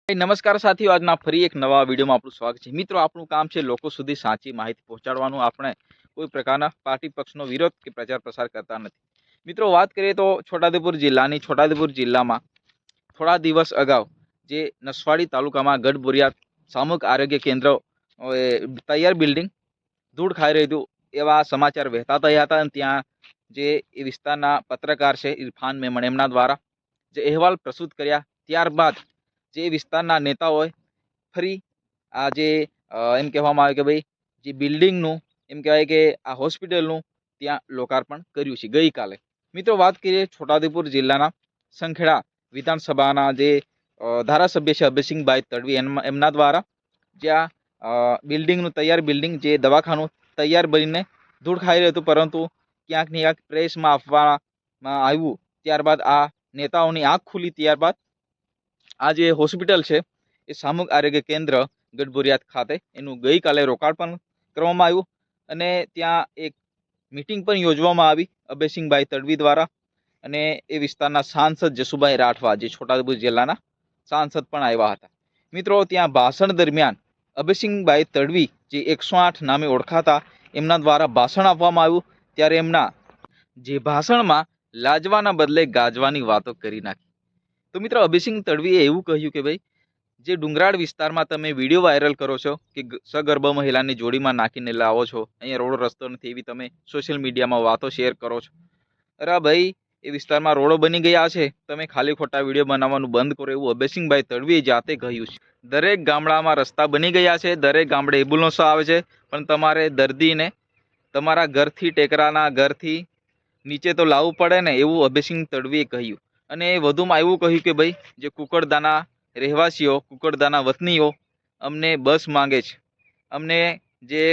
નમસ્કાર સાથીઓ, આજના ફરી એક નવા વિડીયોમાં આપણું સ્વાગત છે। મિત્રો, આપણું કામ છે લોકો સુધી સાચી માહિતી પહોંચાડવાનું। આપણે કોઈ પ્રકારના પાર્ટી પક્ષનો વિરોધ કે પ્રચાર પ્રસાર કરતા નથી। મિત્રો, વાત કરીએ તો છોટાઉદેપુર જિલ્લામાં થોડા દિવસ અગાઉ જે નસવાડી તાલુકામાં ગઢબોરિયાદ સામૂહિક આરોગ્ય કેન્દ્ર તૈયાર બિલ્ડિંગ ધૂળ ખાઈ રહ્યું હતું એવા સમાચાર વહેતા થયા હતા। અને ત્યાં જે એ વિસ્તારના પત્રકાર છે ઇરફાન મેમણ, એમના દ્વારા જે અહેવાલ પ્રસ્તુત કર્યા ત્યારબાદ જે વિસ્તારના નેતાઓએ ફરી આ જે એમ કહેવામાં આવે કે ભાઈ જે બિલ્ડિંગનું એમ કહેવાય કે આ હોસ્પિટલનું ત્યાં લોકાર્પણ કર્યું છે ગઈકાલે। મિત્રો, વાત કરીએ છોટાઉદેપુર જિલ્લાના સંખેડા વિધાનસભાના જે ધારાસભ્ય છે અભયસિંહભાઈ તડવી, એમના દ્વારા જ્યાં બિલ્ડિંગનું તૈયાર બિલ્ડિંગ જે દવાખાનું તૈયાર બનીને ધૂળ ખાઈ રહ્યું હતું, પરંતુ ક્યાંક ને ક્યાંક પ્રેસમાં આપવામાં આવ્યું ત્યારબાદ આ નેતાઓની આંખ ખુલી। ત્યારબાદ આ જે હોસ્પિટલ છે એ સામૂહિક આરોગ્ય કેન્દ્ર ગઢબોરિયાદ ખાતે એનું ગઈકાલે રોકાર્પણ કરવામાં આવ્યું। અને ત્યાં એક મીટિંગ પણ યોજવામાં આવી અભયસિંહભાઈ તડવી દ્વારા। અને એ વિસ્તારના સાંસદ જસુભાઈ રાઠવા, જે છોટાઉદેપુર જિલ્લાના સાંસદ પણ આવ્યા હતા। મિત્રો, ત્યાં ભાષણ દરમિયાન અભયસિંહભાઈ તડવી જે 108 નામે ઓળખાતા, એમના દ્વારા ભાષણ આપવામાં આવ્યું ત્યારે એમના જે ભાષણમાં લાજવાના બદલે ગાજવાની વાતો કરી નાખી। તો મિત્રો, અભયસિંહ તડવીએ એવું કહ્યું કે ભાઈ જે ડુંગરાળ વિસ્તારમાં તમે વિડીયો વાયરલ કરો છો કે સગર્ભા મહિલાની જોડીમાં નાખીને લાવો છો, અહીંયા રોડ રસ્તો નથી એવી તમે સોશિયલ મીડિયામાં વાતો શેર કરો છો। અરે ભાઈ, એ વિસ્તારમાં રોડો બની ગયા છે, તમે ખાલી ખોટા વિડીયો બનાવવાનું બંધ કરો, એવું અભયસિંહભાઈ તડવીએ જાતે કહ્યું છે। દરેક ગામડામાં રસ્તા બની ગયા છે, દરેક ગામડે એમ્બ્યુલન્સો આવે છે, પણ તમારે દર્દીને તમારા ઘરથી ટેકરાના ઘરથી નીચે તો લાવવું પડે ને, એવું અભયસિંહ તડવીએ કહ્યું। અને વધુમાં એવું કહ્યું કે ભાઈ જે કુકરદાના રહેવાસીઓ, કુકરદાના વતનીઓ અમને બસ માંગે છે, અમને જે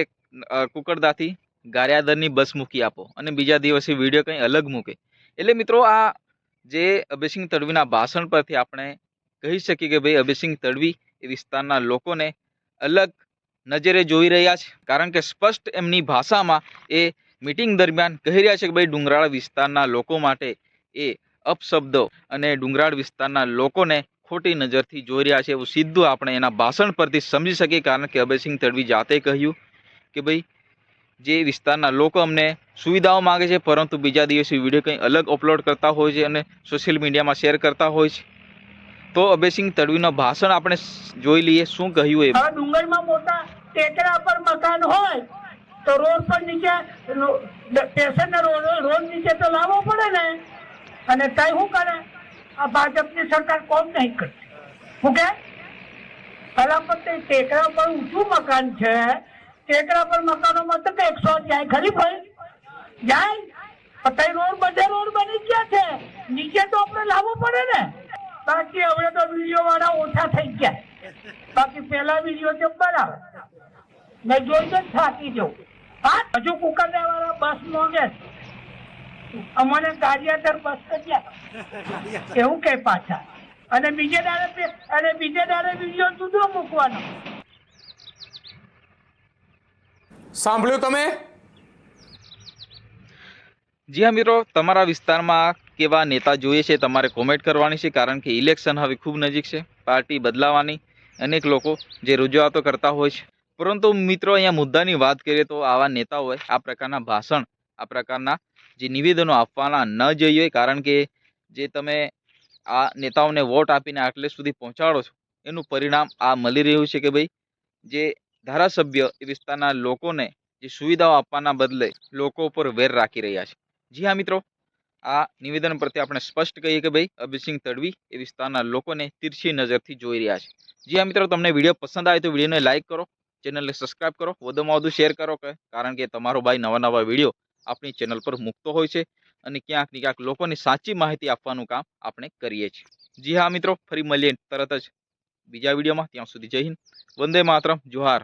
કુકરદાથી ગારિયાદરની બસ મૂકી આપો, અને બીજા દિવસે વિડીયો કંઈ અલગ મૂકે। એટલે મિત્રો, આ જે અભયસિંહ તડવીના ભાષણ પરથી આપણે કહી શકીએ કે ભાઈ અભયસિંહ તડવી એ વિસ્તારના લોકોને અલગ નજરે જોઈ રહ્યા છે, કારણ કે સ્પષ્ટ એમની ભાષામાં એ મીટિંગ દરમિયાન કહી રહ્યા છે કે ભાઈ ડુંગરાળ વિસ્તારના લોકો માટે એ અપશબ્દો અને ડુંગરાળ વિસ્તારના લોકોને ખોટી નજરથી જોઈ રહ્યા છે, એવું સીધું આપણે એના ભાષણ પરથી સમજી શકીએ। કારણ કે અભયસિંહ તડવી જાતે કહ્યું કે ભાઈ જે વિસ્તારના લોકો અમને સુવિધાઓ માગે છે, પરંતુ બીજા દિવસે વિડીયો કંઈ અલગ અપલોડ કરતા હોય છે અને સોશિયલ મીડિયામાં શેર કરતા હોય છે। તો અભયસિંહ તડવીનું ભાષણ આપણે જોઈ લઈએ શું કહ્યું એ। ડુંગરમાં મોટા ટેકરા પર મકાન હોય તો રોડ પર નીચે પેશન્ટ રોડ નીચે તો લાવવો પડે ને, અને કઈ શું કરે આ ભાજપની સરકાર કોમ નહીં કરતી। શું કે પેલા પર ટેકરા પર ઊંચું મકાન છે, ટેકરા પર મકાનોમાં તો 100 જાય ખરી ભાઈ જાય, પણ રોડ બધે રોડ બની ગયા છે, નીચે તો આપણે લાવવો પડે ને। બાકી હવે તો વિડીયો વાળા ઓછા થઈ ગયા, બાકી પેલા વિડીયો તો બરાબર મેં જોઈને થાકી જવું। હા, હજુ કુકરદા વાળા બસ માંગે અમને ગાડિયાદર બસ કર્યા એવું કે પાછા, અને બીજે દાડે વિડીયો જુદો મૂકવાનો। સાંભળ્યું તમે? જી હા મિત્રો, તમારા વિસ્તારમાં કેવા નેતા જોઈએ છે તમારે કોમેન્ટ કરવાની છે, કારણ કે ઇલેક્શન હવે ખૂબ નજીક છે, પાર્ટી બદલાવાની અનેક લોકો જે રજૂઆતો કરતા હોય છે। પરંતુ મિત્રો, અહીંયા મુદ્દાની વાત કરીએ તો આવા નેતાઓએ આ પ્રકારના ભાષણ, આ પ્રકારના જે નિવેદનો આપવાના ન જોઈએ, કારણ કે જે તમે આ નેતાઓને વોટ આપીને આટલે સુધી પહોંચાડો છો એનું પરિણામ આ મળી રહ્યું છે કે ભાઈ જે ધારાસભ્ય એ વિસ્તારના લોકોને જે સુવિધાઓ આપવાના બદલે લોકો ઉપર વેર રાખી રહ્યા છે। જી હા મિત્રો, આ નિવેદન પરથી આપણે સ્પષ્ટ કહીએ કે ભાઈ અભયસિંહ તડવી એ વિસ્તારના લોકોને તિરછી નજરથી જોઈ રહ્યા છે। જી હા મિત્રો, તમને વિડીયો પસંદ આવે તો વિડીયોને લાઇક કરો, ચેનલને સબસ્ક્રાઇબ કરો, વધુમાં વધુ શેર કરો, કારણ કે તમારો ભાઈ નવા વિડીયો આપણી ચેનલ પર મૂકતો હોય છે, અને ક્યાંક ને ક્યાંક લોકોને સાચી માહિતી આપવાનું કામ આપણે કરીએ છીએ। જી હા મિત્રો, ફરી મળીએ તરત જ બીજા વિડીયોમાં, ત્યાં સુધી જય હિન્દ, વંદે માતરમ, જોહાર।